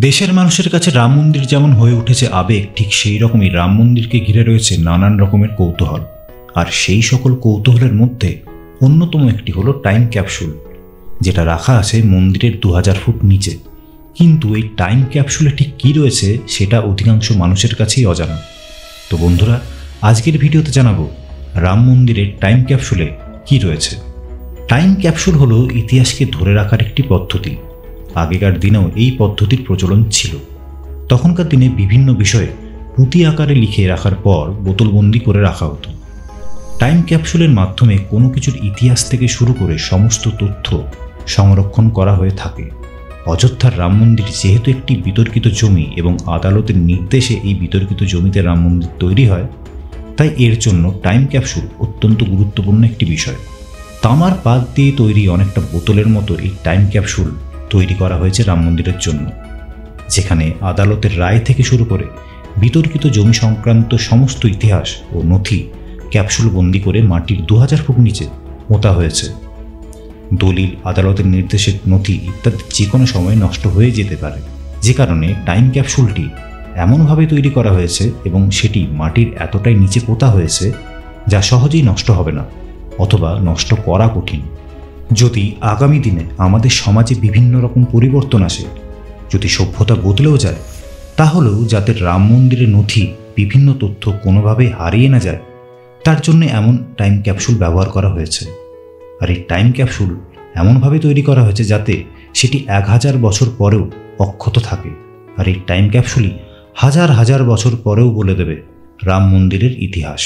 দেশের মানুষের কাছে রাম মন্দির যেমন হয়ে উঠেছে আবেগ, ঠিক সেই রকমই রাম মন্দিরকে ঘিরে রয়েছে নানান রকমের কৌতূহল। আর সেই সকল কৌতূহলের মধ্যে অন্যতম একটি হলো টাইম ক্যাপসুল, যেটা রাখা আছে মন্দিরের 2000 ফুট নিচে। কিন্তু এই টাইম ক্যাপসুলে ঠিক কী রয়েছে সেটা অধিকাংশ মানুষের কাছেই অজানা। তো বন্ধুরা, আজকের ভিডিওতে জানাবো রাম মন্দিরের টাইম ক্যাপসুলে কি রয়েছে। টাইম ক্যাপসুল হলো ইতিহাসকে ধরে রাখার একটি পদ্ধতি। আগেকার দিনেও এই পদ্ধতির প্রচলন ছিল। তখনকার দিনে বিভিন্ন বিষয়ে পুঁতি আকারে লিখে রাখার পর বোতলবন্দি করে রাখা হতো। টাইম ক্যাপসুলের মাধ্যমে কোনো কিছুর ইতিহাস থেকে শুরু করে সমস্ত তথ্য সংরক্ষণ করা হয়ে থাকে। অযোধ্যার রাম মন্দির যেহেতু একটি বিতর্কিত জমি এবং আদালতের নির্দেশে এই বিতর্কিত জমিতে রাম মন্দির তৈরি হয়, তাই এর জন্য টাইম ক্যাপসুল অত্যন্ত গুরুত্বপূর্ণ একটি বিষয়। তামার পাত দিয়ে তৈরি অনেকটা বোতলের মতো এই টাইম ক্যাপসুল তৈরি করা হয়েছে রাম মন্দিরের জন্য, যেখানে আদালতের রায় থেকে শুরু করে বিতর্কিত জমি সংক্রান্ত সমস্ত ইতিহাস ও নথি ক্যাপসুল বন্দি করে মাটির 2000 ফুট নিচে পোঁতা হয়েছে। দলিল, আদালতের নির্দেশের নথি ইত্যাদি যে কোনো সময় নষ্ট হয়ে যেতে পারে, যে কারণে টাইম ক্যাপসুলটি এমনভাবে তৈরি করা হয়েছে এবং সেটি মাটির এতটাই নিচে পোঁতা হয়েছে যা সহজেই নষ্ট হবে না, অথবা নষ্ট করা কঠিন। যদি আগামী দিনে আমাদের সমাজে বিভিন্ন রকম পরিবর্তন আসে, যদি সভ্যতা বদলেও যায়, তাহলেও যাতে রাম মন্দিরের নথি বিভিন্ন তথ্য কোনোভাবেই হারিয়ে না যায়, তার জন্য এমন টাইম ক্যাপসুল ব্যবহার করা হয়েছে। আর এই টাইম ক্যাপসুল এমনভাবে তৈরি করা হয়েছে যাতে সেটি 1000 বছর পরেও অক্ষত থাকে। আর এই টাইম ক্যাপসুলই হাজার হাজার বছর পরেও বলে দেবে রাম মন্দিরের ইতিহাস।